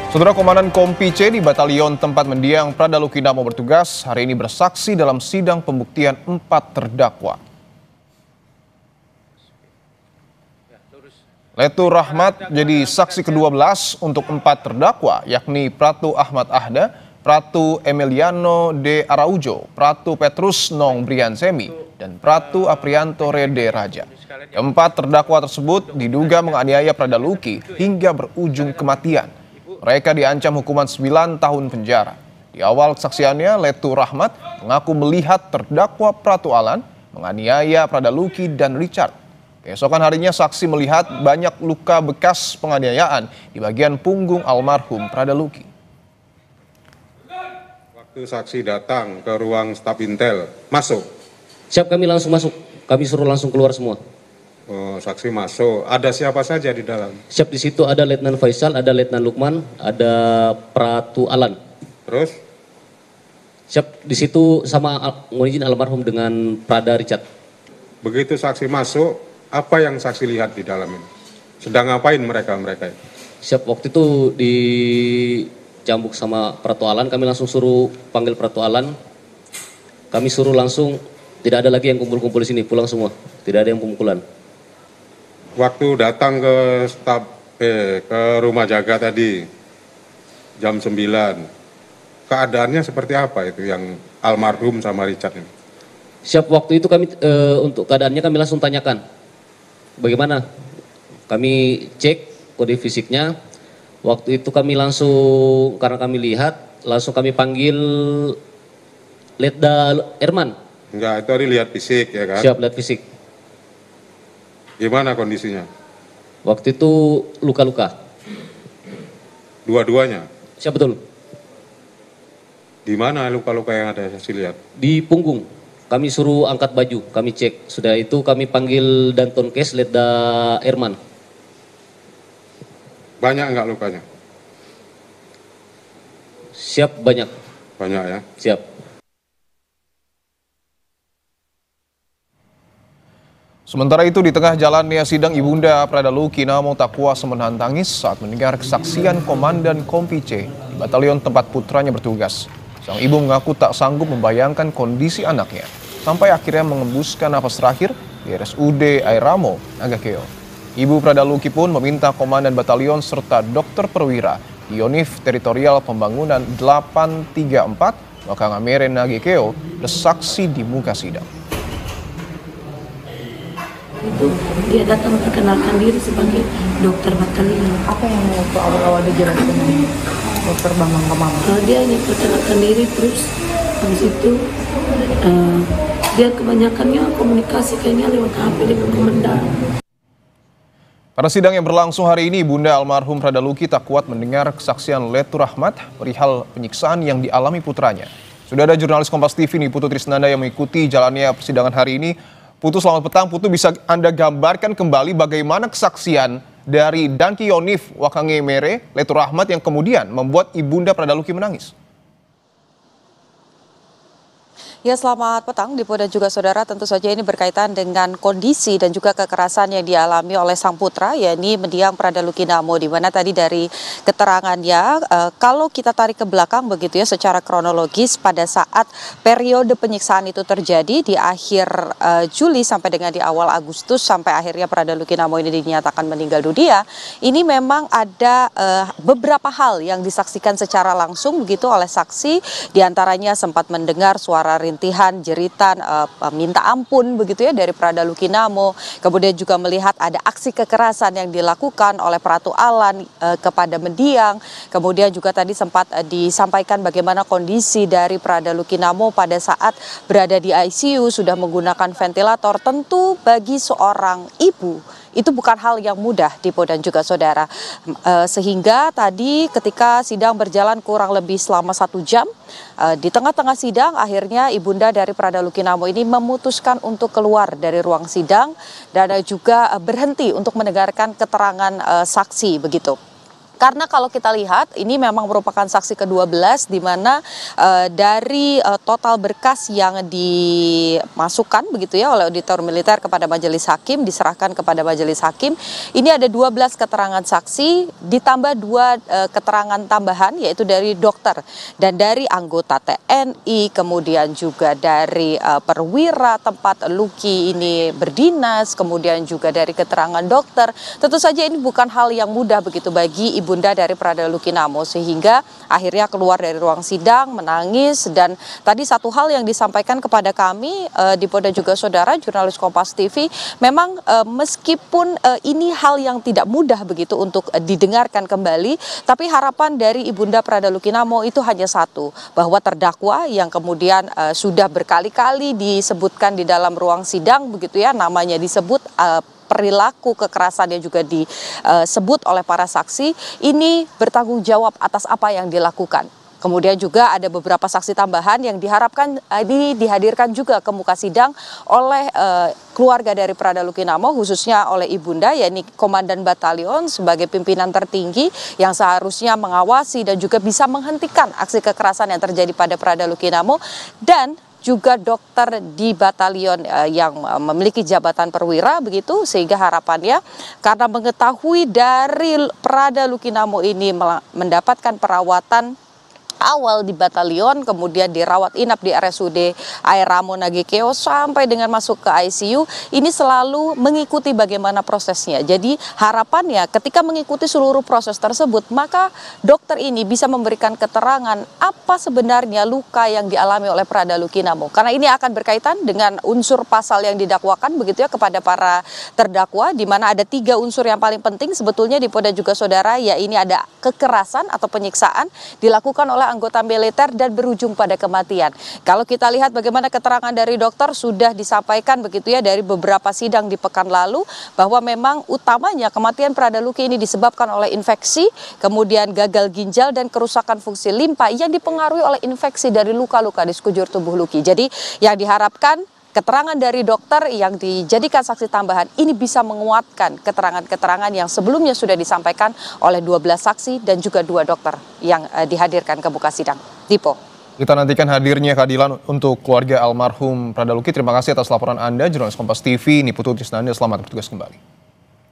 Saudara Komandan Kompi C di Batalion tempat mendiang Prada Lukinamo bertugas hari ini bersaksi dalam sidang pembuktian 4 terdakwa. Letu Rahmat jadi saksi ke-12 untuk 4 terdakwa, yakni Pratu Ahmad Ahda, Pratu Emiliano de Araujo, Pratu Petrus Nong Briansemi, dan Pratu Aprianto Rede Raja. Keempat terdakwa tersebut diduga menganiaya Prada Luki hingga berujung kematian. Mereka diancam hukuman 9 tahun penjara. Di awal kesaksiannya, Letu Rahmat mengaku melihat terdakwa Pratu Alan menganiaya Prada Luki dan Richard. Keesokan harinya saksi melihat banyak luka bekas penganiayaan di bagian punggung almarhum Prada Luki. Waktu saksi datang ke ruang staf Intel, masuk. Siap, kami langsung masuk. Kami suruh langsung keluar semua. Oh, saksi masuk. Ada siapa saja di dalam? Siap, di situ ada Letnan Faisal, ada Letnan Lukman, ada Pratu Alan. Terus? Siap, di situ sama mohon izin almarhum dengan Prada Richard. Begitu saksi masuk, apa yang saksi lihat di dalam ini? Sedang ngapain mereka? Siap, waktu itu di Jambuk sama Pratu Alan, kami langsung suruh panggil Pratu Alan. Kami suruh langsung, tidak ada lagi yang kumpul-kumpul di sini, pulang semua. Tidak ada yang pemukulan. Waktu datang ke staf ke rumah jaga tadi jam 9, keadaannya seperti apa itu yang almarhum sama Richard ini? Siap, waktu itu kami untuk keadaannya kami langsung tanyakan bagaimana. Kami cek kode fisiknya. Waktu itu kami langsung, karena kami lihat, langsung kami panggil Letda Erman. Enggak, itu lihat fisik ya kan? Siap, lihat fisik. Gimana kondisinya? Waktu itu luka-luka. Dua-duanya? Siap, betul. Di mana luka-luka yang ada saksi lihat? Di punggung. Kami suruh angkat baju, kami cek. Sudah itu kami panggil Danton Kes, Letda Erman. Banyak enggak lukanya? Siap, banyak. Banyak ya? Siap. Sementara itu di tengah jalannya sidang Ibunda Prada Lukinamo tak kuasa menahan tangis saat mendengar kesaksian Komandan Kompi C di Batalion tempat putranya bertugas. Sang ibu mengaku tak sanggup membayangkan kondisi anaknya sampai akhirnya mengembuskan napas terakhir di RSUD Airamo, Agakeo. Ibu Prada Luki pun meminta Komandan Batalion serta Dokter Perwira di Unif Teritorial Pembangunan 834 Wakangamere Nagekeo bersaksi di muka sidang. Itu dia datang memperkenalkan diri sebagai dokter batalion. Apa yang waktu awal-awal dijelaskan dokter Bambang ke mama? Dia hanya perkenalkan diri, terus habis itu dia kebanyakannya komunikasi kayaknya lewat HP dengan komandan. Pada sidang yang berlangsung hari ini, Bunda almarhum Prada Luki tak kuat mendengar kesaksian Letu Rahmat perihal penyiksaan yang dialami putranya. Sudah ada jurnalis Kompas TV nih, Putu Trisnanda, yang mengikuti jalannya persidangan hari ini. Putu, selamat petang. Putu, bisa Anda gambarkan kembali bagaimana kesaksian dari Danki Yonif Wakangemere, Letu Rahmat, yang kemudian membuat Ibunda Prada Luki menangis? Ya, selamat petang Dipo dan juga saudara. Tentu saja ini berkaitan dengan kondisi dan juga kekerasan yang dialami oleh sang putra, yakni mendiang Prada Lukinamo, di mana tadi dari keterangannya, kalau kita tarik ke belakang begitu ya secara kronologis, pada saat periode penyiksaan itu terjadi di akhir Juli sampai dengan di awal Agustus, sampai akhirnya Prada Lukinamo ini dinyatakan meninggal dunia, ini memang ada beberapa hal yang disaksikan secara langsung begitu oleh saksi, diantaranya sempat mendengar suara rintihan, jeritan, minta ampun begitu ya dari Prada Lukinamo. Kemudian juga melihat ada aksi kekerasan yang dilakukan oleh Pratu Alan kepada mendiang. Kemudian juga tadi sempat disampaikan bagaimana kondisi dari Prada Lukinamo pada saat berada di ICU, sudah menggunakan ventilator. Tentu bagi seorang ibu itu bukan hal yang mudah, Dipo dan juga saudara. Sehingga tadi ketika sidang berjalan kurang lebih selama 1 jam, di tengah-tengah sidang akhirnya Ibunda dari Prada Lukinamo ini memutuskan untuk keluar dari ruang sidang dan juga berhenti untuk mendengarkan keterangan saksi begitu. Karena kalau kita lihat ini memang merupakan saksi ke-12 di mana dari total berkas yang dimasukkan begitu ya oleh auditor militer kepada majelis hakim, diserahkan kepada majelis hakim, ini ada 12 keterangan saksi ditambah 2 keterangan tambahan yaitu dari dokter dan dari anggota TNI, kemudian juga dari perwira tempat Luki ini berdinas, kemudian juga dari keterangan dokter. Tentu saja ini bukan hal yang mudah begitu bagi ibunda dari Pradana Luki Namo, sehingga akhirnya keluar dari ruang sidang menangis. Dan tadi satu hal yang disampaikan kepada kami di Polda juga Saudara, jurnalis Kompas TV, memang meskipun ini hal yang tidak mudah begitu untuk didengarkan kembali, tapi harapan dari ibunda Pradana Luki Namo itu hanya satu, bahwa terdakwa yang kemudian sudah berkali-kali disebutkan di dalam ruang sidang begitu ya, namanya disebut, perilaku kekerasan yang juga disebut oleh para saksi, ini bertanggung jawab atas apa yang dilakukan. Kemudian juga ada beberapa saksi tambahan yang diharapkan ini dihadirkan juga ke muka sidang oleh keluarga dari Pradana Luki Namo, khususnya oleh ibunda, yakni Komandan Batalion sebagai pimpinan tertinggi yang seharusnya mengawasi dan juga bisa menghentikan aksi kekerasan yang terjadi pada Pradana Luki Namo, dan juga dokter di batalion yang memiliki jabatan perwira begitu, sehingga harapannya karena mengetahui dari Pradana Luki Namo ini mendapatkan perawatan awal di batalion, kemudian dirawat inap di RSUD Air Ramo Nagekeo sampai dengan masuk ke ICU, ini selalu mengikuti bagaimana prosesnya. Jadi harapannya ketika mengikuti seluruh proses tersebut, maka dokter ini bisa memberikan keterangan apa sebenarnya luka yang dialami oleh Pradana Luki Namo. Karena ini akan berkaitan dengan unsur pasal yang didakwakan begitu ya kepada para terdakwa, di mana ada 3 unsur yang paling penting sebetulnya di Polda juga Saudara, ya ini ada kekerasan atau penyiksaan dilakukan oleh anggota militer dan berujung pada kematian. Kalau kita lihat bagaimana keterangan dari dokter sudah disampaikan begitu ya dari beberapa sidang di pekan lalu, bahwa memang utamanya kematian Pradana Luki ini disebabkan oleh infeksi, kemudian gagal ginjal dan kerusakan fungsi limpa yang dipengaruhi oleh infeksi dari luka-luka di sekujur tubuh Luki. Jadi yang diharapkan keterangan dari dokter yang dijadikan saksi tambahan ini bisa menguatkan keterangan-keterangan yang sebelumnya sudah disampaikan oleh 12 saksi dan juga 2 dokter yang dihadirkan ke muka sidang. Dipo. Kita nantikan hadirnya keadilan untuk keluarga almarhum Pradana Luki. Terima kasih atas laporan Anda, jurnalis Kompas TV, Niputu Tisnanda. Selamat bertugas kembali.